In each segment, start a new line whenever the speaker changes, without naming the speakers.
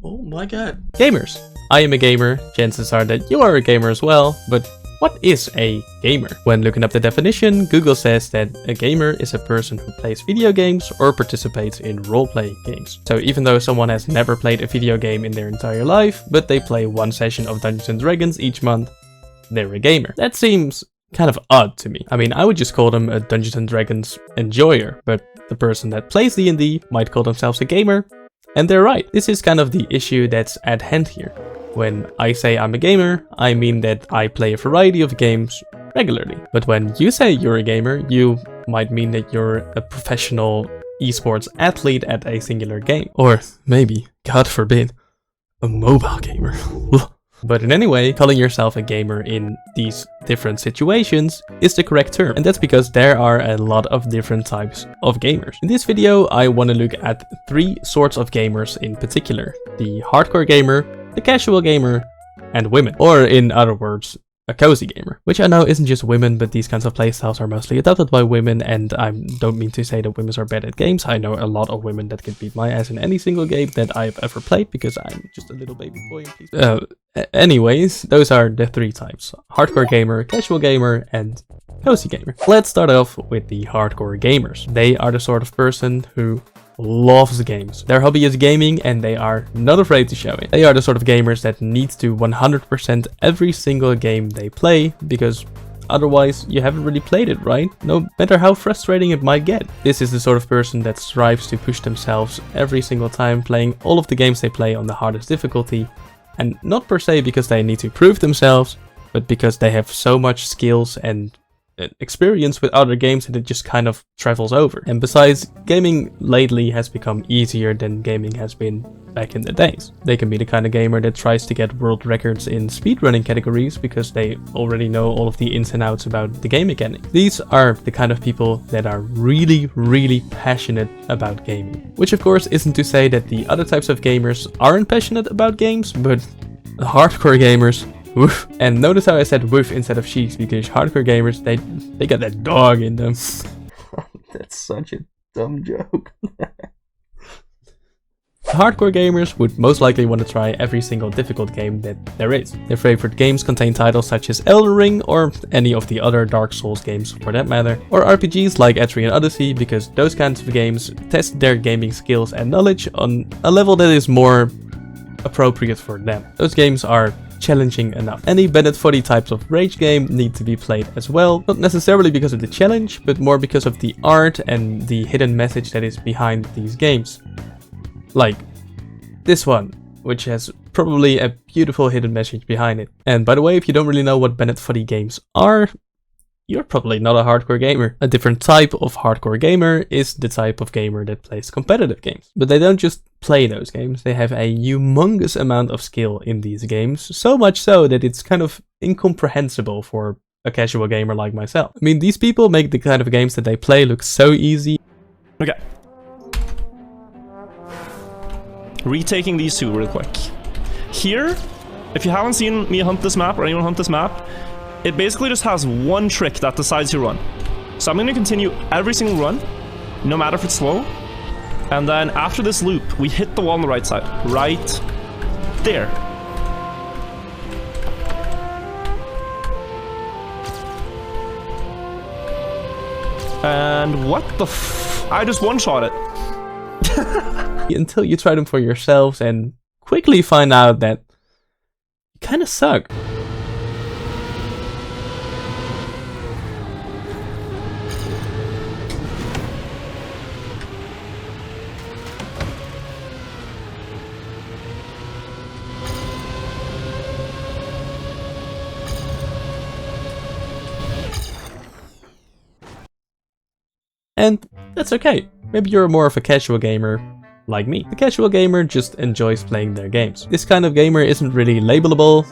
Oh my god.
Gamers. I am a gamer, chances are that you are a gamer as well, but what is a gamer? When looking up the definition, Google says that a gamer is a person who plays video games or participates in role-playing games. So even though someone has never played a video game in their entire life, but they play one session of Dungeons and Dragons each month, they're a gamer. That seems kind of odd to me. I mean, I would just call them a Dungeons and Dragons enjoyer, but the person that plays D&D might call themselves a gamer, and they're right. This is kind of the issue that's at hand here. When I say I'm a gamer, I mean that I play a variety of games regularly. But when you say you're a gamer, you might mean that you're a professional esports athlete at a singular game. Or maybe, God forbid, a mobile gamer. But in any way, calling yourself a gamer in these different situations is the correct term. And that's because there are a lot of different types of gamers. In this video, I want to look at 3 sorts of gamers in particular. The hardcore gamer, the casual gamer, and women. Or in other words, a cozy gamer. Which I know isn't just women, but these kinds of playstyles are mostly adopted by women, and I don't mean to say that women are bad at games. I know a lot of women that can beat my ass in any single game that I've ever played, because I'm just a little baby boy. Anyways, those are the 3 types. Hardcore gamer, casual gamer, and cozy gamer. Let's start off with the hardcore gamers. They are the sort of person who loves games. Their hobby is gaming and they are not afraid to show it. They are the sort of gamers that need to 100% every single game they play, because otherwise you haven't really played it, right? No matter how frustrating it might get. This is the sort of person that strives to push themselves every single time, playing all of the games they play on the hardest difficulty, and not per se because they need to prove themselves, but because they have so much skills and experience with other games that it just kind of travels over. And besides, gaming lately has become easier than gaming has been back in the days. They can be the kind of gamer that tries to get world records in speedrunning categories because they already know all of the ins and outs about the game mechanics. These are the kind of people that are really, really passionate about gaming. Which of course isn't to say that the other types of gamers aren't passionate about games, but hardcore gamers, woof. And notice how I said woof instead of sheesh, because hardcore gamers, they got that dog in them.
That's such a dumb joke.
Hardcore gamers would most likely want to try every single difficult game that there is. Their favorite games contain titles such as Elden Ring or any of the other Dark Souls games for that matter, or RPGs like Etrian Odyssey, because those kinds of games test their gaming skills and knowledge on a level that is more appropriate for them. Those games are challenging enough. Any Bennett Foddy types of rage game need to be played as well, not necessarily because of the challenge, but more because of the art and the hidden message that is behind these games. Like this one, which has probably a beautiful hidden message behind it. And by the way, if you don't really know what Bennett Foddy games are, you're probably not a hardcore gamer. A different type of hardcore gamer is the type of gamer that plays competitive games. But they don't just play those games, they have a humongous amount of skill in these games, so much so that it's kind of incomprehensible for a casual gamer like myself. I mean, these people make the kind of games that they play look so easy.
Okay. Retaking these 2 real quick. Here, if you haven't seen me hunt this map or anyone hunt this map, it basically just has one trick that decides you run. So I'm going to continue every single run, no matter if it's slow. And then after this loop, we hit the wall on the right side. Right there. And what the I just one-shot it.
Until you try them for yourselves and quickly find out that you kind of suck. And that's okay. Maybe you're more of a casual gamer like me. The casual gamer just enjoys playing their games. This kind of gamer isn't really labelable.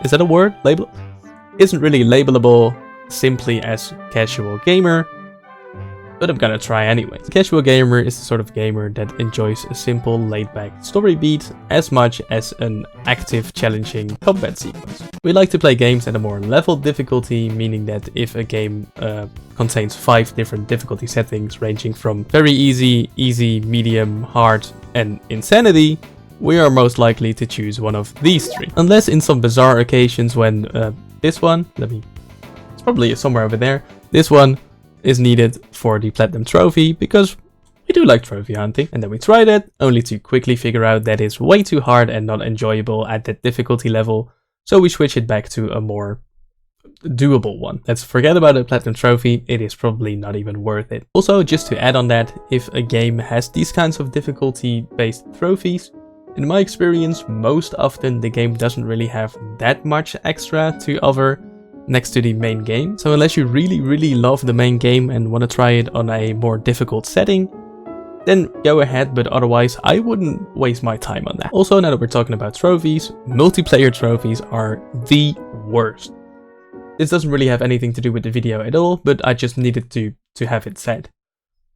Is that a word? Label? Isn't really labelable simply as casual gamer, but I'm gonna try anyway. The casual gamer is the sort of gamer that enjoys a simple, laid-back story beat as much as an active, challenging combat sequence. We like to play games at a more leveled difficulty, meaning that if a game contains 5 different difficulty settings ranging from very easy, medium, hard, and insanity, we are most likely to choose one of these three. Unless in some bizarre occasions when this one, it's probably somewhere over there, this one is needed for the Platinum Trophy, because we do like trophy hunting. And then we tried it, only to quickly figure out that it's way too hard and not enjoyable at that difficulty level, so we switch it back to a more doable one. Let's forget about the Platinum Trophy, it is probably not even worth it. Also, just to add on that, if a game has these kinds of difficulty based trophies, in my experience, most often the game doesn't really have that much extra to offer next to the main game. So unless you really love the main game and want to try it on a more difficult setting, then go ahead, but otherwise I wouldn't waste my time on that. Also, now that we're talking about trophies, multiplayer trophies are the worst. This doesn't really have anything to do with the video at all, but I just needed to have it said.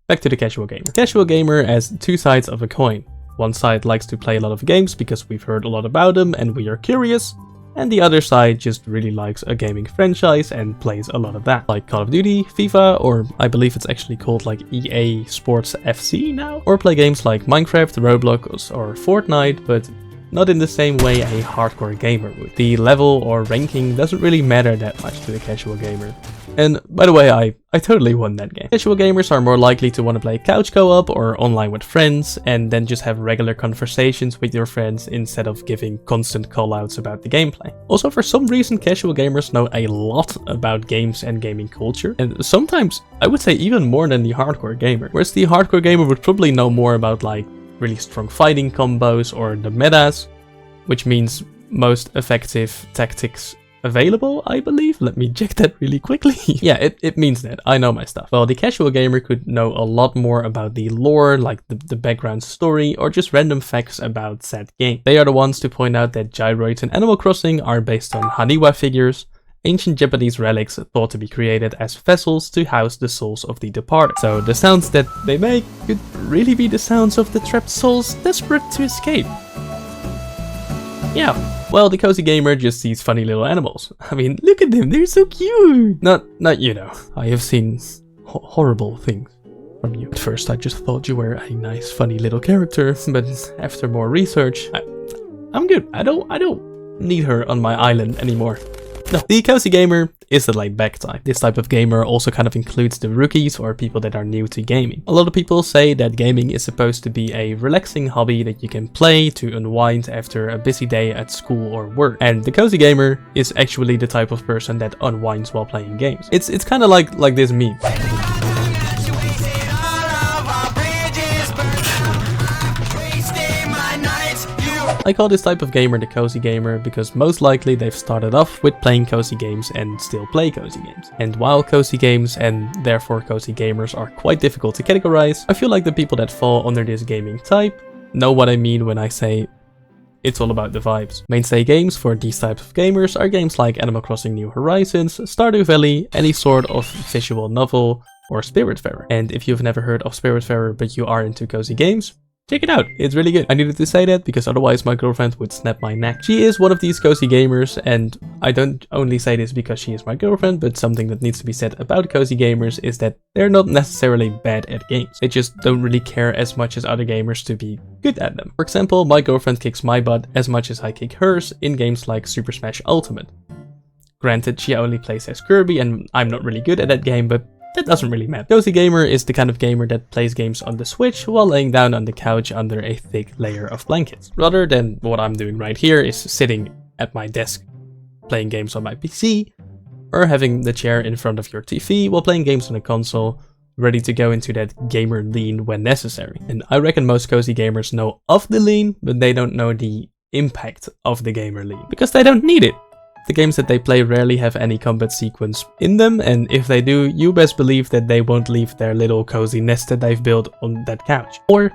Back to the casual gamer. Casual gamer has two sides of a coin. One side likes to play a lot of games because we've heard a lot about them and we are curious, and the other side just really likes a gaming franchise and plays a lot of that, like Call of Duty, FIFA, or I believe it's actually called like EA Sports FC now, or play games like Minecraft, Roblox, or Fortnite, but not in the same way a hardcore gamer would. The level or ranking doesn't really matter that much to the casual gamer. And by the way, I totally won that game. Casual gamers are more likely to want to play couch co-op or online with friends, and then just have regular conversations with your friends instead of giving constant callouts about the gameplay. Also, for some reason, casual gamers know a lot about games and gaming culture, and sometimes I would say even more than the hardcore gamer. Whereas the hardcore gamer would probably know more about like really strong fighting combos or the metas, which means most effective tactics available, I believe. Let me check that really quickly. Yeah, it means that. I know my stuff. Well, the casual gamer could know a lot more about the lore, like the background story, or just random facts about said game. They are the ones to point out that gyroids in Animal Crossing are based on Haniwa figures, ancient Japanese relics thought to be created as vessels to house the souls of the departed. So the sounds that they make could really be the sounds of the trapped souls desperate to escape. Yeah, well, the cozy gamer just sees funny little animals. I mean, look at them, they're so cute! Not you know, I have seen horrible things from you. At first I just thought you were a nice funny little character, but after more research, I'm good. I don't need her on my island anymore. No, the cozy gamer is the laid back type. This type of gamer also kind of includes the rookies or people that are new to gaming. A lot of people say that gaming is supposed to be a relaxing hobby that you can play to unwind after a busy day at school or work. And the cozy gamer is actually the type of person that unwinds while playing games. It's kind of like this meme. I call this type of gamer the cozy gamer because most likely they've started off with playing cozy games and still play cozy games. And while cozy games and therefore cozy gamers are quite difficult to categorize, I feel like the people that fall under this gaming type know what I mean when I say it's all about the vibes. Mainstay games for these types of gamers are games like Animal Crossing New Horizons, Stardew Valley, any sort of visual novel, or Spiritfarer. And if you've never heard of Spiritfarer but you are into cozy games, check it out, it's really good. I needed to say that because otherwise my girlfriend would snap my neck. She is one of these cozy gamers, and I don't only say this because she is my girlfriend, but something that needs to be said about cozy gamers is that they're not necessarily bad at games. They just don't really care as much as other gamers to be good at them. For example, my girlfriend kicks my butt as much as I kick hers in games like Super Smash Ultimate. Granted, she only plays as Kirby and I'm not really good at that game, but that doesn't really matter. Cozy gamer is the kind of gamer that plays games on the Switch while laying down on the couch under a thick layer of blankets. Rather than what I'm doing right here is sitting at my desk playing games on my PC, or having the chair in front of your TV while playing games on a console, ready to go into that gamer lean when necessary. And I reckon most cozy gamers know of the lean, but they don't know the impact of the gamer lean, because they don't need it. The games that they play rarely have any combat sequence in them, and if they do, you best believe that they won't leave their little cozy nest that they've built on that couch. Or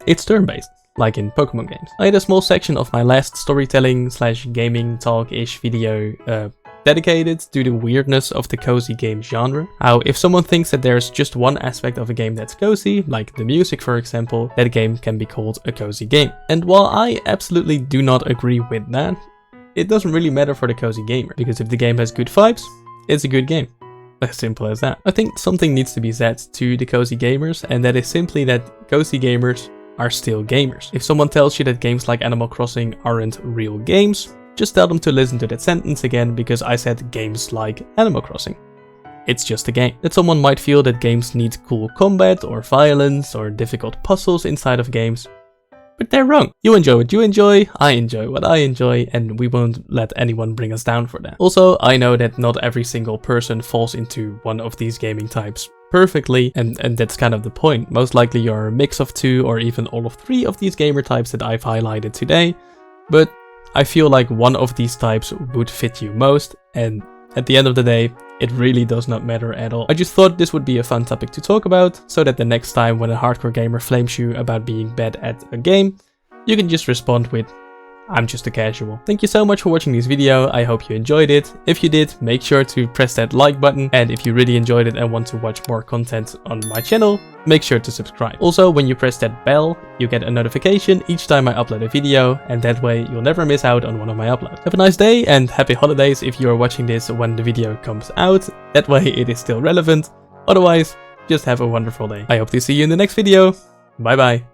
it's turn-based, like in Pokemon games. I had a small section of my last storytelling / gaming talk-ish video dedicated to the weirdness of the cozy game genre. How if someone thinks that there's just one aspect of a game that's cozy, like the music for example, that game can be called a cozy game. And while I absolutely do not agree with that, it doesn't really matter for the cozy gamer, because if the game has good vibes, it's a good game. As simple as that. I think something needs to be said to the cozy gamers, and that is simply that cozy gamers are still gamers. If someone tells you that games like Animal Crossing aren't real games, just tell them to listen to that sentence again, because I said games like Animal Crossing. It's just a game. That someone might feel that games need cool combat or violence or difficult puzzles inside of games. But they're wrong. You enjoy what you enjoy, I enjoy what I enjoy, and we won't let anyone bring us down for that. Also, I know that not every single person falls into one of these gaming types perfectly, and that's kind of the point. Most likely you're a mix of 2 or even all of 3 of these gamer types that I've highlighted today, but I feel like one of these types would fit you most, and at the end of the day, it really does not matter at all. I just thought this would be a fun topic to talk about, so that the next time when a hardcore gamer flames you about being bad at a game, you can just respond with, I'm just a casual. Thank you so much for watching this video, I hope you enjoyed it. If you did, make sure to press that like button, and if you really enjoyed it and want to watch more content on my channel, make sure to subscribe. Also, when you press that bell, you get a notification each time I upload a video, and that way you'll never miss out on one of my uploads. Have a nice day and happy holidays if you are watching this when the video comes out, that way it is still relevant. Otherwise, just have a wonderful day. I hope to see you in the next video. Bye bye.